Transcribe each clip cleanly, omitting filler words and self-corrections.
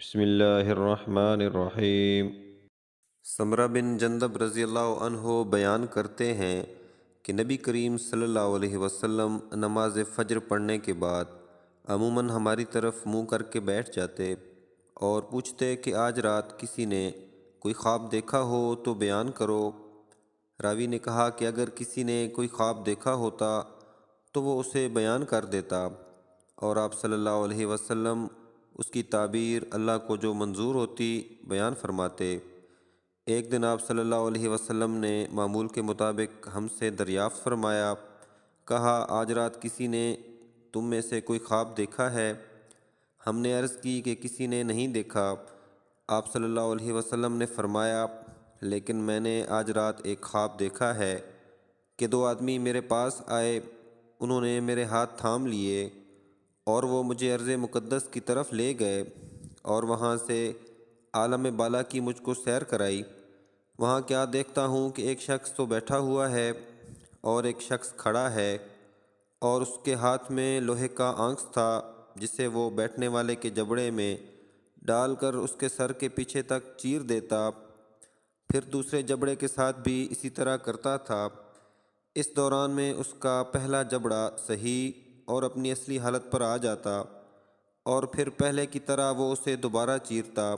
بسم اللہ الرحمن الرحیم۔ سمرہ بن جندب رضی اللہ عنہ بیان کرتے ہیں کہ نبی کریم صلی اللہ علیہ وسلم نماز فجر پڑھنے کے بعد عموماً ہماری طرف منہ کر کے بیٹھ جاتے اور پوچھتے کہ آج رات کسی نے کوئی خواب دیکھا ہو تو بیان کرو۔ راوی نے کہا کہ اگر کسی نے کوئی خواب دیکھا ہوتا تو وہ اسے بیان کر دیتا، اور آپ صلی اللہ علیہ وسلم اس کی تعبیر اللہ کو جو منظور ہوتی بیان فرماتے۔ ایک دن آپ صلی اللہ علیہ وسلم نے معمول کے مطابق ہم سے دریافت فرمایا، کہا آج رات کسی نے تم میں سے کوئی خواب دیکھا ہے؟ ہم نے عرض کی کہ کسی نے نہیں دیکھا۔ آپ صلی اللہ علیہ وسلم نے فرمایا، لیکن میں نے آج رات ایک خواب دیکھا ہے کہ دو آدمی میرے پاس آئے، انہوں نے میرے ہاتھ تھام لیے اور وہ مجھے ارض مقدس کی طرف لے گئے اور وہاں سے عالم بالا کی مجھ کو سیر کرائی۔ وہاں کیا دیکھتا ہوں کہ ایک شخص تو بیٹھا ہوا ہے اور ایک شخص کھڑا ہے، اور اس کے ہاتھ میں لوہے کا آنکس تھا جسے وہ بیٹھنے والے کے جبڑے میں ڈال کر اس کے سر کے پیچھے تک چیر دیتا، پھر دوسرے جبڑے کے ساتھ بھی اسی طرح کرتا تھا۔ اس دوران میں اس کا پہلا جبڑا صحیح اور اپنی اصلی حالت پر آ جاتا، اور پھر پہلے کی طرح وہ اسے دوبارہ چیرتا۔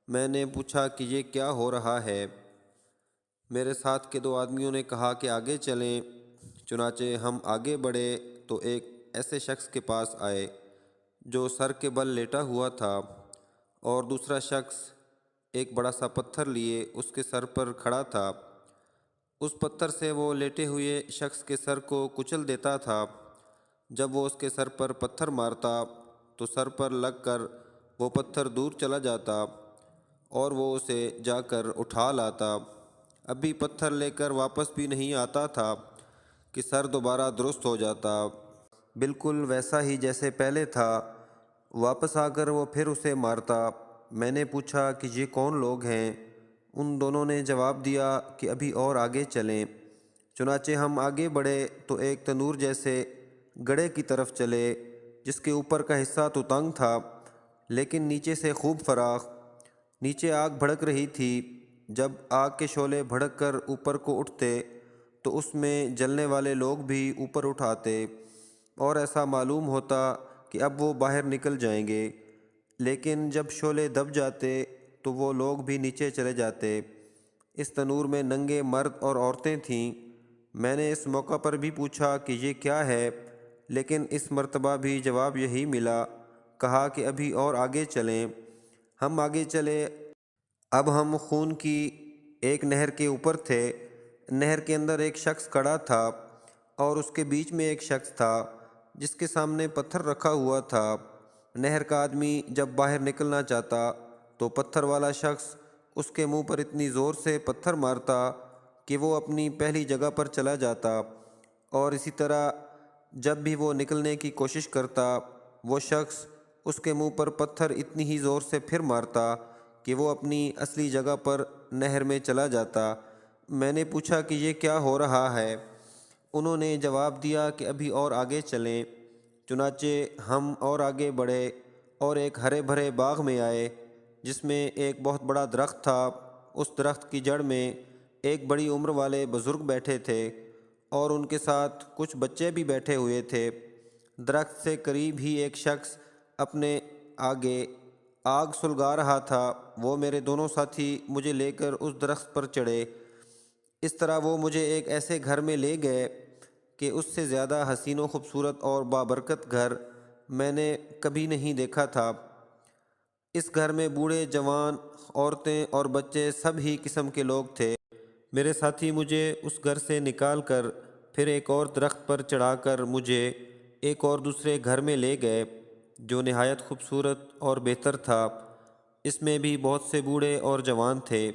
میں نے پوچھا کہ یہ کیا ہو رہا ہے؟ میرے ساتھ کے دو آدمیوں نے کہا کہ آگے چلیں۔ چنانچہ ہم آگے بڑھے تو ایک ایسے شخص کے پاس آئے جو سر کے بل لیٹا ہوا تھا، اور دوسرا شخص ایک بڑا سا پتھر لیے اس کے سر پر کھڑا تھا۔ اس پتھر سے وہ لیٹے ہوئے شخص کے سر کو کچل دیتا تھا۔ جب وہ اس کے سر پر پتھر مارتا تو سر پر لگ کر وہ پتھر دور چلا جاتا اور وہ اسے جا کر اٹھا لاتا۔ ابھی پتھر لے کر واپس بھی نہیں آتا تھا کہ سر دوبارہ درست ہو جاتا، بالکل ویسا ہی جیسے پہلے تھا۔ واپس آ کر وہ پھر اسے مارتا۔ میں نے پوچھا کہ یہ کون لوگ ہیں؟ ان دونوں نے جواب دیا کہ ابھی اور آگے چلیں۔ چنانچہ ہم آگے بڑھے تو ایک تنور جیسے گڑھے کی طرف چلے جس کے اوپر کا حصہ تو تنگ تھا لیکن نیچے سے خوب فراخ۔ نیچے آگ بھڑک رہی تھی۔ جب آگ کے شعلے بھڑک کر اوپر کو اٹھتے تو اس میں جلنے والے لوگ بھی اوپر اٹھاتے اور ایسا معلوم ہوتا کہ اب وہ باہر نکل جائیں گے، لیکن جب شعلے دب جاتے تو وہ لوگ بھی نیچے چلے جاتے۔ اس تنور میں ننگے مرد اور عورتیں تھیں۔ میں نے اس موقع پر بھی پوچھا کہ یہ کیا ہے، لیکن اس مرتبہ بھی جواب یہی ملا۔ کہا کہ ابھی اور آگے چلیں۔ ہم آگے چلے۔ اب ہم خون کی ایک نہر کے اوپر تھے۔ نہر کے اندر ایک شخص کھڑا تھا اور اس کے بیچ میں ایک شخص تھا جس کے سامنے پتھر رکھا ہوا تھا۔ نہر کا آدمی جب باہر نکلنا چاہتا تو پتھر والا شخص اس کے منہ پر اتنی زور سے پتھر مارتا کہ وہ اپنی پہلی جگہ پر چلا جاتا، اور اسی طرح جب بھی وہ نکلنے کی کوشش کرتا وہ شخص اس کے منہ پر پتھر اتنی ہی زور سے پھر مارتا کہ وہ اپنی اصلی جگہ پر نہر میں چلا جاتا۔ میں نے پوچھا کہ یہ کیا ہو رہا ہے؟ انہوں نے جواب دیا کہ ابھی اور آگے چلیں۔ چنانچہ ہم اور آگے بڑھے اور ایک ہرے بھرے باغ میں آئے جس میں ایک بہت بڑا درخت تھا۔ اس درخت کی جڑ میں ایک بڑی عمر والے بزرگ بیٹھے تھے اور ان کے ساتھ کچھ بچے بھی بیٹھے ہوئے تھے۔ درخت سے قریب ہی ایک شخص اپنے آگے آگ سلگا رہا تھا۔ وہ میرے دونوں ساتھی مجھے لے کر اس درخت پر چڑھے۔ اس طرح وہ مجھے ایک ایسے گھر میں لے گئے کہ اس سے زیادہ حسین و خوبصورت اور بابرکت گھر میں نے کبھی نہیں دیکھا تھا۔ اس گھر میں بوڑھے، جوان، عورتیں اور بچے سب ہی قسم کے لوگ تھے۔ میرے ساتھی مجھے اس گھر سے نکال کر پھر ایک اور درخت پر چڑھا کر مجھے ایک اور دوسرے گھر میں لے گئے جو نہایت خوبصورت اور بہتر تھا۔ اس میں بھی بہت سے بوڑھے اور جوان تھے۔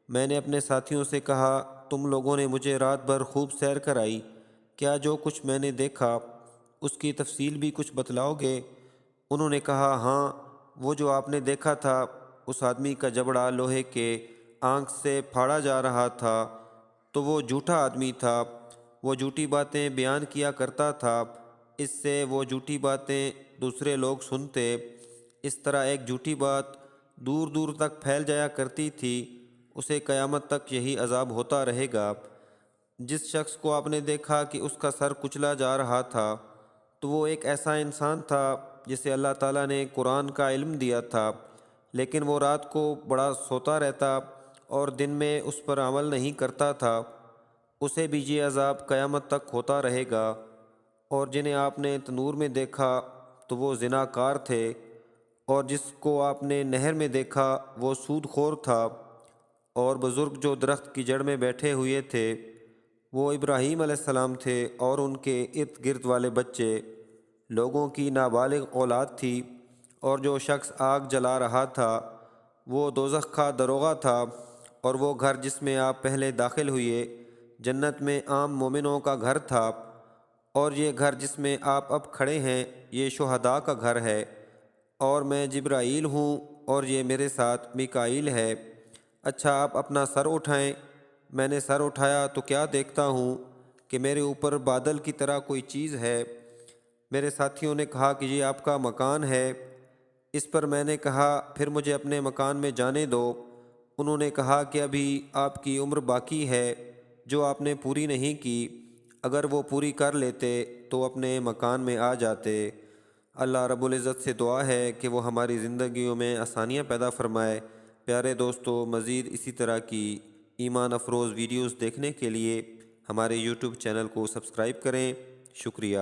میں نے اپنے ساتھیوں سے کہا، تم لوگوں نے مجھے رات بھر خوب سیر کرائی، کیا جو کچھ میں نے دیکھا اس کی تفصیل بھی کچھ بتلاؤ گے؟ انہوں نے کہا، ہاں، وہ جو آپ نے دیکھا تھا اس آدمی کا جبڑا لوہے کے آنکھ سے پھاڑا جا رہا تھا تو وہ جھوٹا آدمی تھا۔ وہ جھوٹی باتیں بیان کیا کرتا تھا، اس سے وہ جھوٹی باتیں دوسرے لوگ سنتے۔ اس طرح ایک جھوٹی بات دور دور تک پھیل جایا کرتی تھی، اسے قیامت تک یہی عذاب ہوتا رہے گا۔ جس شخص کو آپ نے دیکھا کہ اس کا سر کچلا جا رہا تھا تو وہ ایک ایسا انسان تھا جسے اللہ تعالیٰ نے قرآن کا علم دیا تھا، لیکن وہ رات کو بڑا سوتا رہتا اور دن میں اس پر عمل نہیں کرتا تھا، اسے بھی یہ عذاب قیامت تک ہوتا رہے گا۔ اور جنہیں آپ نے تنور میں دیکھا تو وہ زناکار تھے، اور جس کو آپ نے نہر میں دیکھا وہ سود خور تھا، اور بزرگ جو درخت کی جڑ میں بیٹھے ہوئے تھے وہ ابراہیم علیہ السلام تھے، اور ان کے ارد گرد والے بچے لوگوں کی نابالغ اولاد تھی۔ اور جو شخص آگ جلا رہا تھا وہ دوزخ کا دروغہ تھا، اور وہ گھر جس میں آپ پہلے داخل ہوئے جنت میں عام مومنوں کا گھر تھا، اور یہ گھر جس میں آپ اب کھڑے ہیں یہ شہداء کا گھر ہے، اور میں جبرائیل ہوں اور یہ میرے ساتھ میکائیل ہے۔ اچھا آپ اپنا سر اٹھائیں۔ میں نے سر اٹھایا تو کیا دیکھتا ہوں کہ میرے اوپر بادل کی طرح کوئی چیز ہے۔ میرے ساتھیوں نے کہا کہ یہ آپ کا مکان ہے۔ اس پر میں نے کہا پھر مجھے اپنے مکان میں جانے دو۔ انہوں نے کہا کہ ابھی آپ کی عمر باقی ہے جو آپ نے پوری نہیں کی، اگر وہ پوری کر لیتے تو اپنے مکان میں آ جاتے۔ اللہ رب العزت سے دعا ہے کہ وہ ہماری زندگیوں میں آسانیاں پیدا فرمائے۔ پیارے دوستو، مزید اسی طرح کی ایمان افروز ویڈیوز دیکھنے کے لیے ہمارے یوٹیوب چینل کو سبسکرائب کریں۔ شکریہ۔